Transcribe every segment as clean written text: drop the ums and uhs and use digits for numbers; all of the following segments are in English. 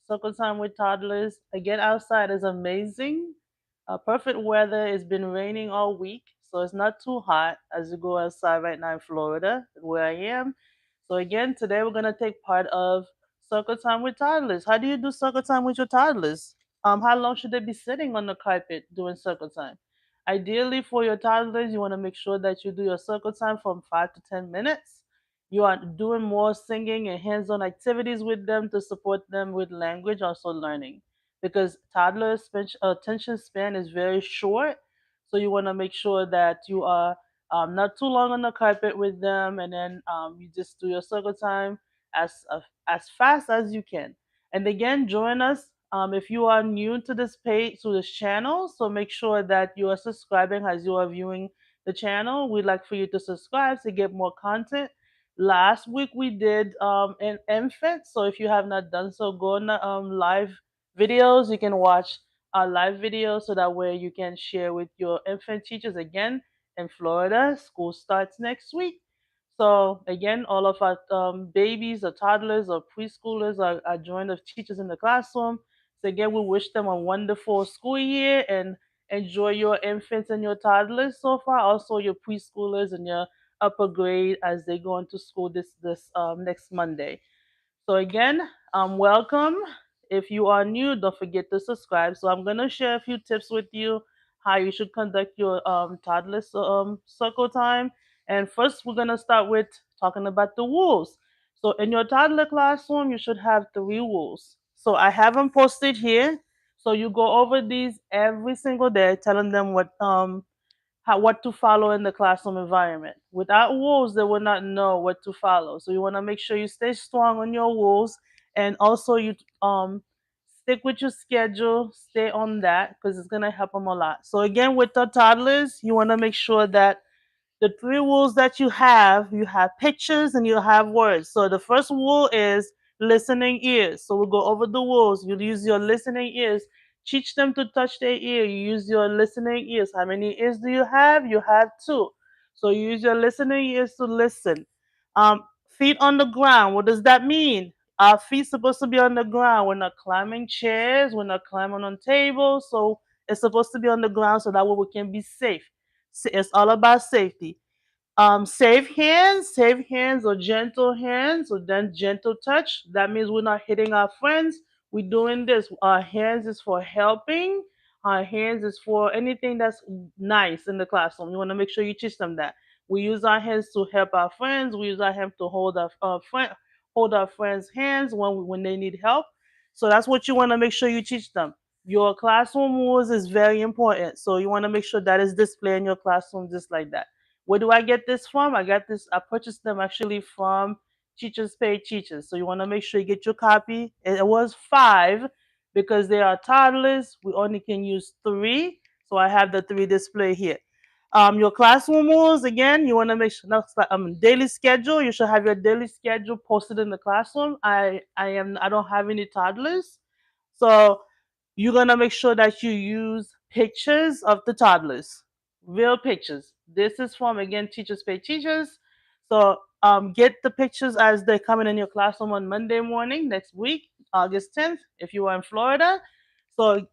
Circle Time with Toddlers. Again, outside is amazing. Perfect weather. It's been raining all week, so it's not too hot as you go outside right now in Florida, where I am. So again, today we're gonna take part of Circle Time with Toddlers. How do you do Circle Time with your toddlers? How long should they be sitting on the carpet doing Circle Time? Ideally, for your toddlers, you want to make sure that you do your Circle Time from 5 to 10 minutes. You are doing more singing and hands-on activities with them to support them with language, also learning. Because toddlers' attention span is very short, so you want to make sure that you are not too long on the carpet with them, and then you just do your circle time as fast as you can. And again, join us if you are new to this page, to this channel. So make sure that you are subscribing as you are viewing the channel. We'd like for you to subscribe to get more content. Last week we did an infant, so if you have not done so, go on the live videos. You can watch our live videos so that way you can share with your infant teachers. Again, in Florida, school starts next week. So again, all of our babies or toddlers or preschoolers are joined with teachers in the classroom. So again, we wish them a wonderful school year and enjoy your infants and your toddlers so far. Also your preschoolers and your upper grade as they go into school this next Monday. So again, welcome. If you are new, don't forget to subscribe. So I'm gonna share a few tips with you how you should conduct your toddler circle time. And first, we're gonna start with talking about the rules. So in your toddler classroom, you should have three rules. So I have them posted here. So you go over these every single day, telling them what to follow in the classroom environment. Without rules, they will not know what to follow. So you want to make sure you stay strong on your rules, and also you stick with your schedule. Stay on that because it's gonna help them a lot. So again, with the toddlers, you want to make sure that the three rules that you have pictures and you have words. So the first rule is listening ears. So we'll go over the rules. You use your listening ears. Teach them to touch their ear. You use your listening ears. How many ears do you have? You have two. So you use your listening ears to listen. Feet on the ground. What does that mean? Our feet supposed to be on the ground. We're not climbing chairs. We're not climbing on tables. So it's supposed to be on the ground so that way we can be safe. It's all about safety. Safe hands or gentle hands or then gentle touch. That means we're not hitting our friends. We're doing this. Our hands is for helping. Our hands is for anything that's nice in the classroom. You want to make sure you teach them that. We use our hands to help our friends. We use our hands to hold our friends' hands when they need help. So that's what you want to make sure you teach them. Your classroom rules is very important. So you want to make sure that is displayed in your classroom just like that. Where do I get this from? I purchased them actually from Teachers Pay Teachers. So you want to make sure you get your copy. It was five because they are toddlers. We only can use three. So I have the three display here. Your classroom rules, again, you want to make sure daily schedule. You should have your daily schedule posted in the classroom. I don't have any toddlers. So you're gonna make sure that you use pictures of the toddlers, real pictures. This is from again Teachers Pay Teachers. So get the pictures as they're coming in your classroom on Monday morning next week, August 10th, if you are in Florida. So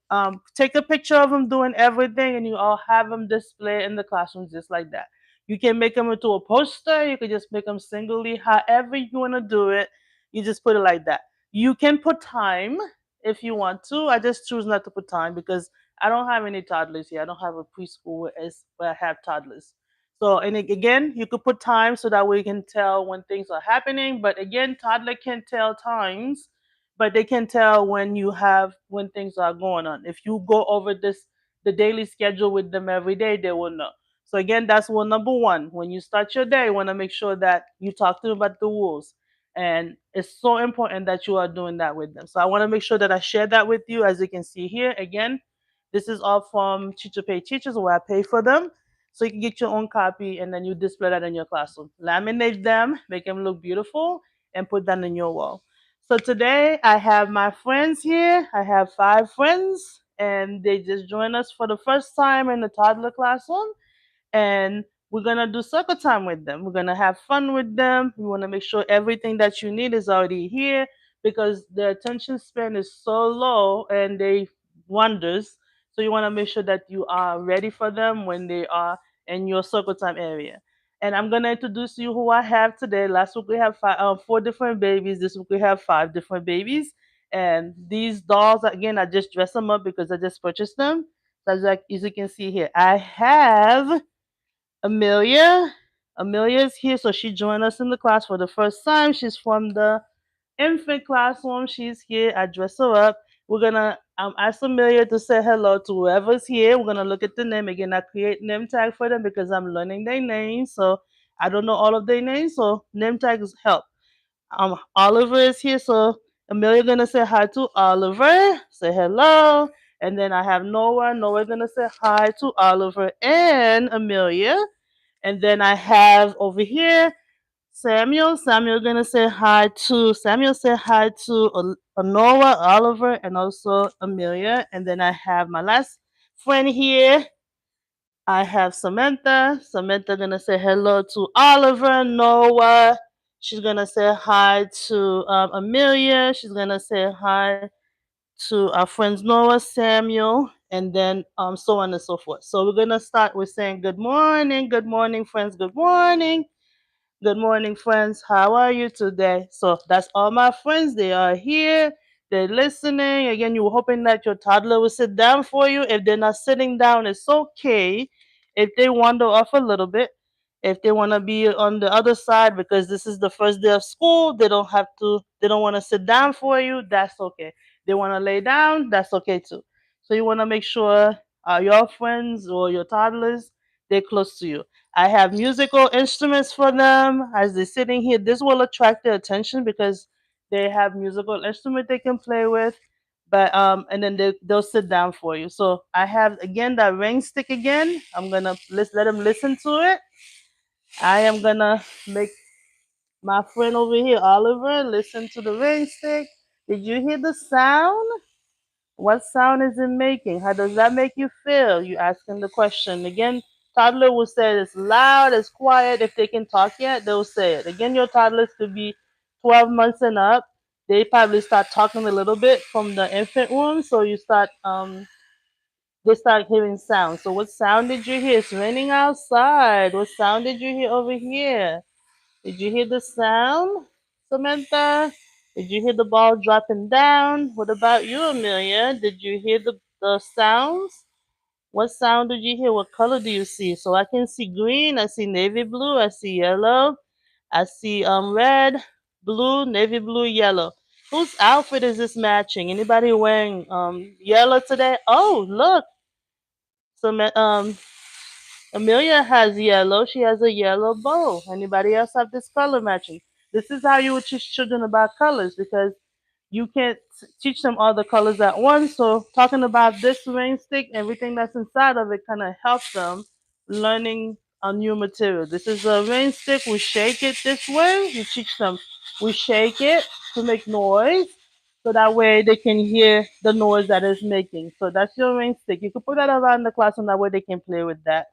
take a picture of them doing everything, and you all have them display in the classroom just like that. You can make them into a poster. You can just make them singly, however you want to do it. You just put it like that. You can put time if you want to. I just choose not to put time because I don't have any toddlers here. I don't have a preschool where I have toddlers. So, and again, you could put time so that way you can tell when things are happening. But again, toddler can tell times, but they can tell when things are going on. If you go over the daily schedule with them every day, they will know. So again, that's rule number one. When you start your day, you want to make sure that you talk to them about the rules, and it's so important that you are doing that with them. So I want to make sure that I share that with you. As you can see here, again, this is all from Teacher Pay Teachers where I pay for them. So you can get your own copy and then you display that in your classroom. Laminate them, make them look beautiful, and put that in your wall. So today I have my friends here. I have five friends, and they just joined us for the first time in the toddler classroom, and we're gonna do circle time with them. We're gonna have fun with them. We want to make sure everything that you need is already here because their attention span is so low and they wonders. So you want to make sure that you are ready for them when they are in your circle time area. And I'm gonna introduce you who I have today. Last week we have four different babies. This week we have five different babies. And these dolls, again, I just dress them up because I just purchased them. So as you can see here, I have Amelia. Amelia is here, so she joined us in the class for the first time. She's from the infant classroom. She's here. I dress her up. We're gonna ask Amelia to say hello to whoever's here. We're gonna look at the name again. I create name tag for them because I'm learning their names, so I don't know all of their names. So name tags help. Oliver is here, so Amelia gonna say hi to Oliver. Say hello, and then I have Noah. Noah gonna say hi to Oliver and Amelia. And then I have over here Samuel. Samuel gonna say hi to Samuel. Say hi to Noah, Oliver, and also Amelia. And then I have my last friend here. I have Samantha. Samantha gonna say hello to Oliver, Noah. She's gonna say hi to Amelia. She's gonna say hi to our friends Noah, Samuel, and then so on and so forth. So we're gonna start with saying good morning, friends, good morning. Good morning, friends. How are you today? So that's all my friends. They are here. They're listening. Again, you're hoping that your toddler will sit down for you. If they're not sitting down, it's okay. If they wander off a little bit, if they want to be on the other side because this is the first day of school, they don't want to sit down for you, that's okay. They want to lay down, that's okay too. So you want to make sure your friends or your toddlers, they're close to you. I have musical instruments for them as they're sitting here. This will attract their attention because they have musical instrument they can play with. But and then they'll sit down for you. So I have again that ring stick again. I'm gonna let them listen to it. I am gonna make my friend over here, Oliver, listen to the ring stick. Did you hear the sound? What sound is it making? How does that make you feel? You asking the question. Again, toddler will say it's loud, it's quiet. If they can talk yet, they'll say it. Again, your toddlers could be 12 months and up. They probably start talking a little bit from the infant womb. So they start hearing sound. So what sound did you hear? It's raining outside. What sound did you hear over here? Did you hear the sound, Samantha? Did you hear the ball dropping down? What about you, Amelia? Did you hear the sounds? What sound did you hear? What color do you see? So I can see green, I see navy blue, I see yellow, I see red, blue, navy blue, yellow. Whose outfit is this matching? Anybody wearing yellow today? Oh, look. Amelia has yellow. She has a yellow bow. Anybody else have this color matching? This is how you would teach children about colors because you can't teach them all the colors at once. So talking about this ring stick, everything that's inside of it kind of helps them learning a new material. This is a ring stick. We shake it this way. You teach them. We shake it to make noise. So that way they can hear the noise that it's making. So that's your ring stick. You can put that around the classroom. That way they can play with that.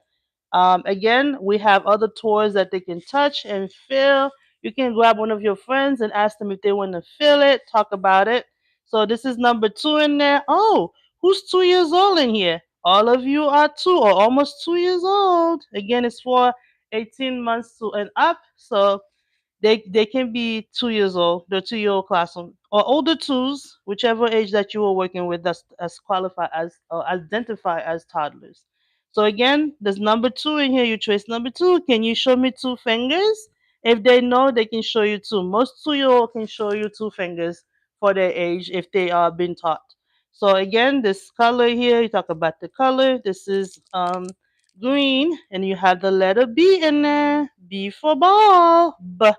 Again, we have other toys that they can touch and feel. You can grab one of your friends and ask them if they want to feel it, talk about it. So this is number two in there. Oh, who's 2 years old in here? All of you are two or almost 2 years old. Again, it's for 18 months to and up. So they can be 2 years old, the 2 year old classroom, or older twos, whichever age that you are working with that's as qualified as or identify as toddlers. So again, there's number two in here. You trace number two. Can you show me two fingers? If they know, they can show you two. Most 2 year old can show you two fingers for their age if they are being taught. So again, this color here, you talk about the color. This is green, and you have the letter B in there. B for ball. B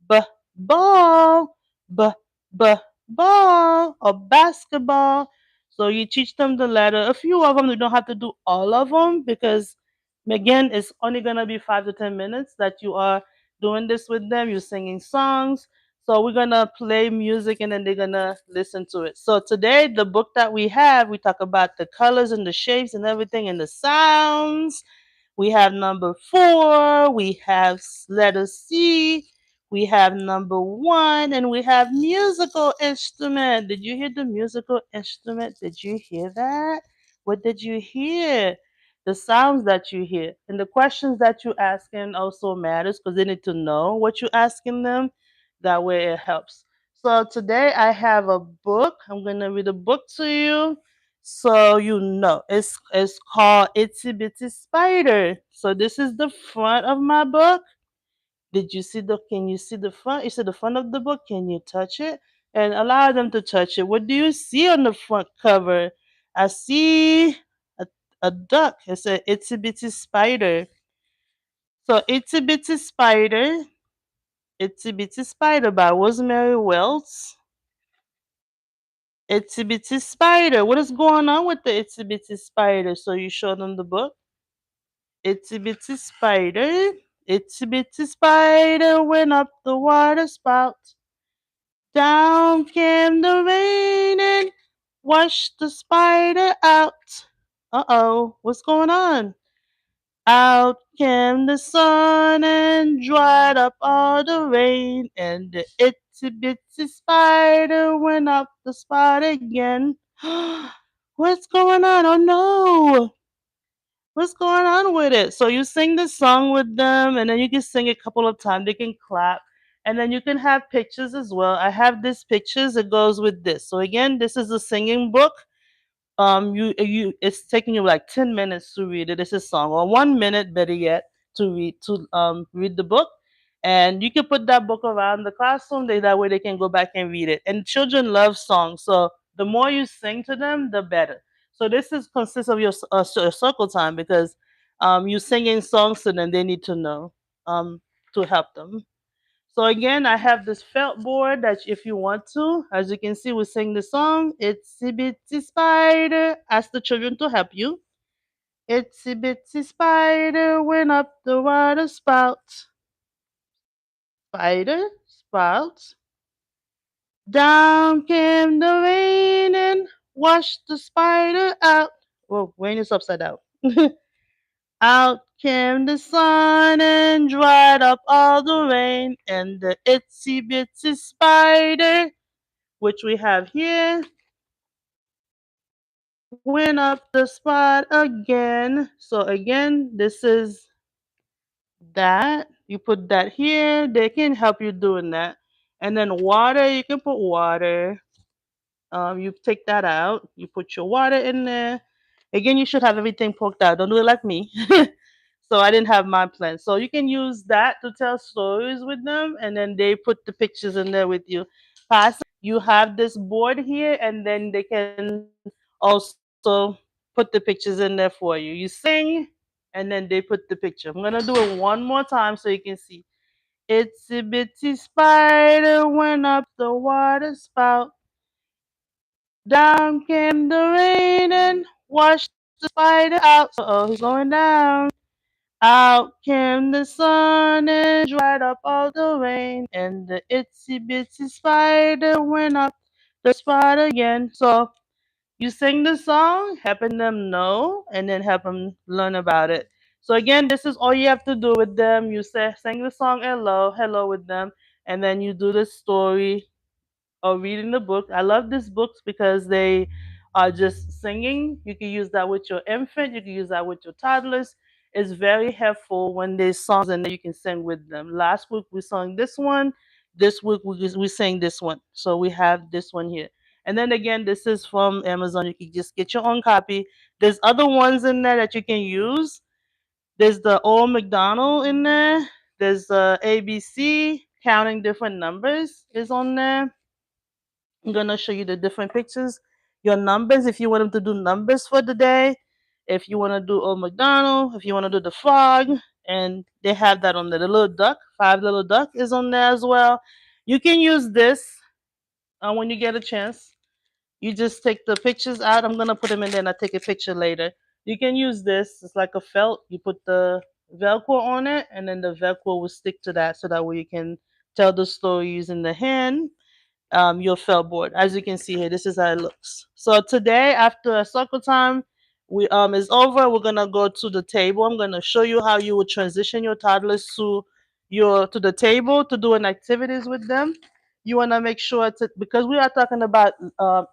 b ball, b b ball, or basketball. So you teach them the letter. A few of them, you don't have to do all of them because, again, it's only gonna be 5 to 10 minutes that you are doing this with them. You're singing songs. So we're gonna play music and then they're gonna listen to it. So today, the book that we have, we talk about the colors and the shapes and everything and the sounds. We have number four. We have letter C. We have number one, and we have musical instrument. Did you hear the musical instrument? Did you hear that? What did you hear? The sounds that you hear and the questions that you asking also matters because they need to know what you're asking them. That way it helps. So today I have a book. I'm gonna read a book to you so you know. It's called Itsy Bitsy Spider. So this is the front of my book. Did you see the can you see the front? You see the front of the book? Can you touch it? And allow them to touch it. What do you see on the front cover? I see a, a duck. It's a itsy bitsy spider. So Itsy Bitsy Spider by Rosemary Wells. Itsy Bitsy Spider. What is going on with the Itsy Bitsy Spider? So you show them the book. Itsy Bitsy Spider. Itsy Bitsy Spider went up the water spout. Down came the rain and washed the spider out. Uh-oh, what's going on? Out came the sun and dried up all the rain, and the itsy bitsy spider went up the spout again. What's going on? Oh no! What's going on with it? So you sing the song with them, and then you can sing it a couple of times. They can clap, and then you can have pictures as well. I have these pictures. It goes with this. So again, this is a singing book. You it's taking you like 10 minutes to read it. It's a song, or 1 minute, better yet, to read the book. And you can put that book around the classroom. That way they can go back and read it. And children love songs, so the more you sing to them, the better. So this is consists of your circle time because you singing songs to them. They need to know to help them. So again, I have this felt board that if you want to, as you can see, we sing the song. Itsy bitsy spider. Ask the children to help you. Itsy bitsy spider went up the water spout. Spider, spout. Down came the rain and washed the spider out. Oh, rain is upside down. Out came the sun and dried up all the rain, and the itsy bitsy spider, which we have here, went up the spot again. So again, this is that. You put that here. They can help you doing that. And then water, you can put water. You take that out. You put your water in there. Again, you should have everything poked out. Don't do it like me. So I didn't have my plan. So you can use that to tell stories with them, and then they put the pictures in there with you. You have this board here, and then they can also put the pictures in there for you. You sing, and then they put the picture. I'm gonna do it one more time so you can see. Itsy bitsy spider went up the water spout. Down came the rain and washed the spider out. Uh-oh, he's going down. Out came the sun and dried up all the rain, and the itsy bitsy spider went up the spout again. So you sing the song, helping them know, and then help them learn about it. So again, this is all you have to do with them. You sing the song hello, hello with them, and then you do the story or reading the book. I love these books because they are just singing. You can use that with your infant, you can use that with your toddlers. It's very helpful when there's songs and then you can sing with them. Last week we sang this one. This week we sang this one. So we have this one here. And then again, this is from Amazon. You can just get your own copy. There's other ones in there that you can use. There's the old McDonald in there. There's the ABC, counting different numbers is on there. I'm gonna show you the different pictures. Your numbers, if you want them to do numbers for the day, if you want to do Old McDonald, if you want to do the frog, and they have that on there. The little duck, five little duck is on there as well. You can use this when you get a chance. You just take the pictures out. I'm gonna put them in there and I'll take a picture later. You can use this. It's like a felt. You put the Velcro on it, and then the Velcro will stick to that, so that way you can tell the story using the hand your felt board. As you can see here, this is how it looks. So today, after a circle time, we is over. We're gonna go to the table. I'm gonna show you how you would transition your toddlers to your to the table to doing activities with them, you want to make sure to, because we are talking about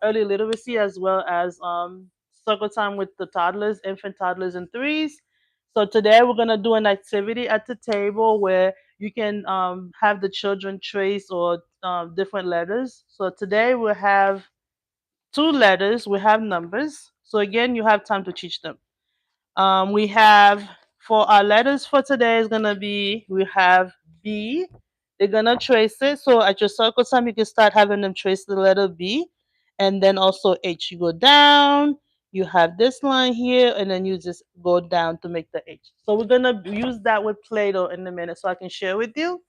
early literacy as well as circle time with the toddlers, infant toddlers and threes. So today we're gonna do an activity at the table where you can have the children trace or different letters. So today we'll have two letters, we have numbers. So again, you have time to teach them. We have for our letters for today is gonna be we have B. They're gonna trace it. So at your circle time, you can start having them trace the letter B, and then also H. You go down. You have this line here, and then you just go down to make the H. So we're gonna use that with Play-Doh in a minute, so I can share with you.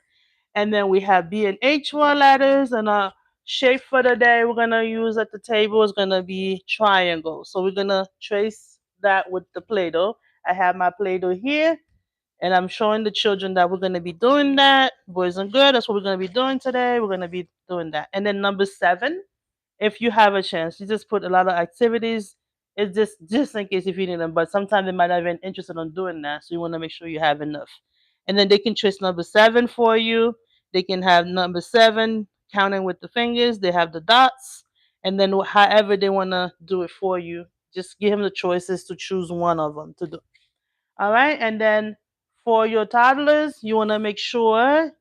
And then we have B and H for letters, and our shape for the day we're gonna use at the table is gonna be triangle. So we're gonna trace that with the Play-Doh. I have my Play-Doh here, and I'm showing the children that we're gonna be doing that. Boys and girls, that's what we're gonna be doing today. We're gonna be doing that. And then number 7, if you have a chance, you just put a lot of activities. It's just in case if you need them, but sometimes they might not even interested in doing that, so you want to make sure you have enough. And then they can trace number 7 for you. They can have number 7 counting with the fingers. They have the dots, and then however they want to do it for you, just give them the choices to choose one of them to do. All right, and then for your toddlers, you want to make sure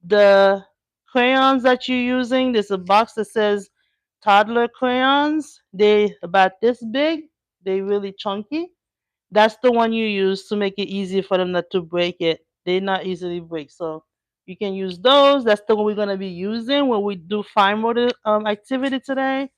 the crayons that you're using, there's a box that says toddler crayons. They about this big. They really chunky. That's the one you use to make it easy for them not to break it. They not easily break. So you can use those. That's the one we're gonna be using when we do fine motor activity today,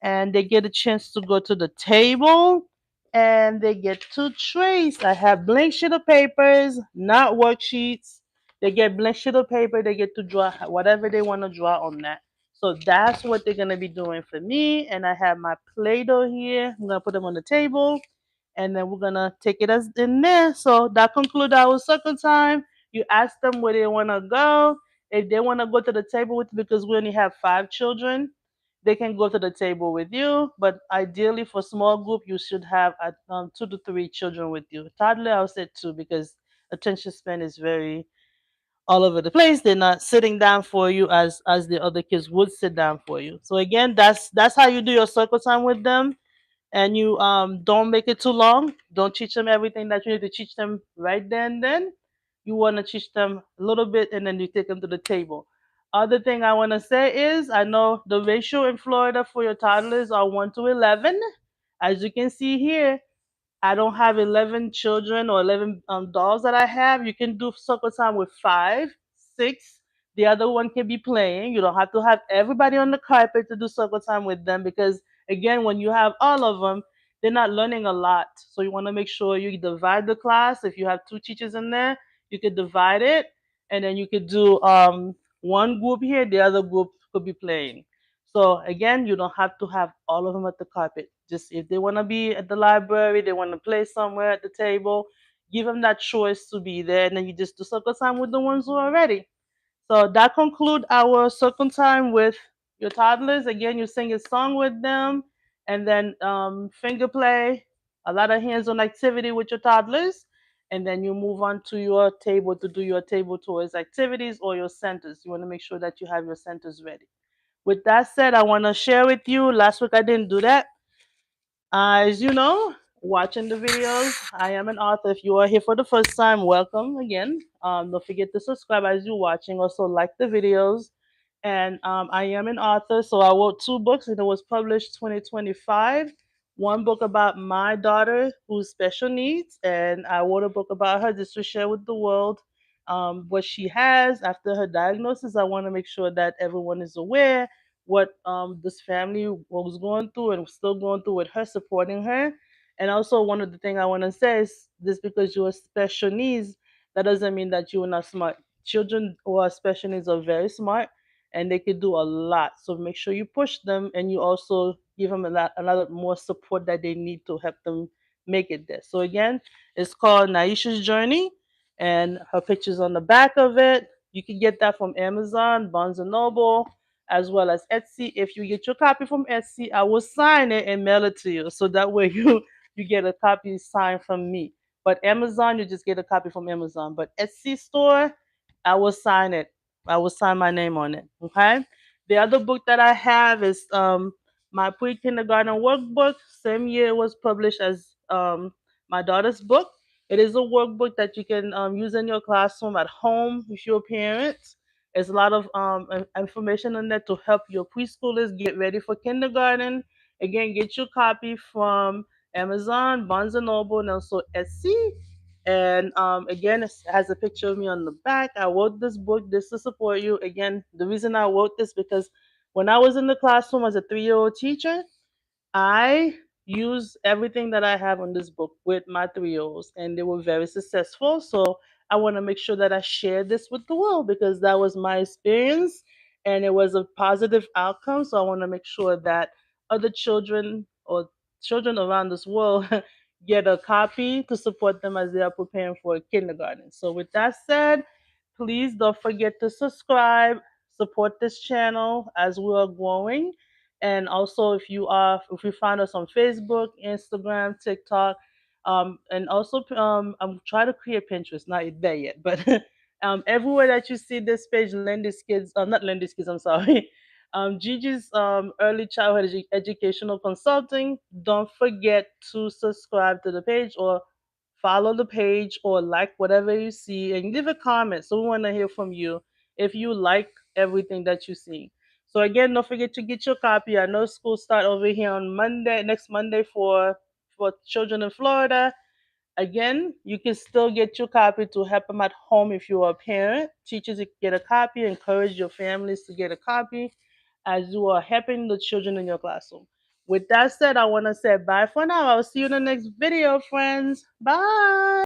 and they get a chance to go to the table and they get to trace. I have blank sheet of papers, not worksheets. They get blank sheet of paper, they get to draw whatever they want to draw on that. So that's what they're gonna be doing for me. And I have my Play-Doh here. I'm gonna put them on the table and then we're gonna take it as in there. So that concludes our circle time. You ask them where they wanna go. If they wanna go to the table with, because we only have 5 children, they can go to the table with you. But ideally, for small group, you should have 2 to 3 children with you. Toddler, I would say 2 because attention span is very all over the place. They're not sitting down for you as the other kids would sit down for you. So again, that's how you do your circle time with them. And you don't make it too long. Don't teach them everything that you need to teach them right then. You want to teach them a little bit and then you take them to the table. Other thing I want to say is I know the ratio in Florida for your toddlers are 1 to 11. As you can see here, I don't have 11 children or 11 dolls that I have. You can do circle time with 5, 6. The other one can be playing. You don't have to have everybody on the carpet to do circle time with them because, again, when you have all of them, they're not learning a lot. So you want to make sure you divide the class. If you have 2 teachers in there, you could divide it and then you could do one group here, the other group could be playing. So again, you don't have to have all of them at the carpet. Just if they want to be at the library, they want to play somewhere at the table, give them that choice to be there, and then you just do circle time with the ones who are ready. So that conclude our circle time with your toddlers. Again, you sing a song with them, and then finger play, a lot of hands-on activity with your toddlers, and then you move on to your table to do your table toys activities or your centers. You want to make sure that you have your centers ready. With that said, I want to share with you. Last week I didn't do that. As you know, watching the videos, I am an author. If you are here for the first time, welcome again. Don't forget to subscribe as you're watching. Also, like the videos. And I am an author, so I wrote 2 books, and it was published 2025. One book about my daughter who's special needs, and I wrote a book about her just to share with the world what she has after her diagnosis. I want to make sure that everyone is aware what this family was going through and still going through with her supporting her. And also, one of the things I want to say is just because you are special needs, that doesn't mean that you are not smart. Children who are special needs are very smart and they could do a lot. So make sure you push them and you also give them a lot more support that they need to help them make it there. So again, it's called Naisha's Journey, and her picture's on the back of it. You can get that from Amazon, Barnes and Noble, as well as Etsy. If you get your copy from Etsy, I will sign it and mail it to you, so that way you get a copy signed from me. But Amazon, you just get a copy from Amazon. But Etsy store, I will sign it. I will sign my name on it. Okay. The other book that I have is my pre-kindergarten workbook. Same year it was published as my daughter's book. It is a workbook that you can use in your classroom at home with your parents. There's a lot of information in there to help your preschoolers get ready for kindergarten. Again, get your copy from Amazon, Barnes and Noble, and also Etsy. And again, it has a picture of me on the back. I wrote this book just to support you. Again, the reason I wrote this because when I was in the classroom as a 3-year-old teacher, I use everything that I have on this book with my 3-year-olds, and they were very successful. So I want to make sure that I share this with the world because that was my experience and it was a positive outcome. So I want to make sure that other children or children around this world get a copy to support them as they are preparing for kindergarten. So, with that said, please don't forget to subscribe, support this channel as we are growing. And also, if you find us on Facebook, Instagram, TikTok, and also I'm trying to create Pinterest, not there yet, but everywhere that you see this page, Lindy's Kids, not Lindy's Kids, I'm sorry, Gigi's early childhood educational consulting. Don't forget to subscribe to the page or follow the page or like whatever you see and leave a comment. So we want to hear from you if you like everything that you see. So again, don't forget to get your copy. I know school start over here on Monday, next Monday for children in Florida. Again, you can still get your copy to help them at home if you're a parent. Teachers get a copy. Encourage your families to get a copy as you are helping the children in your classroom. With that said, I want to say bye for now. I'll see you in the next video, friends. Bye.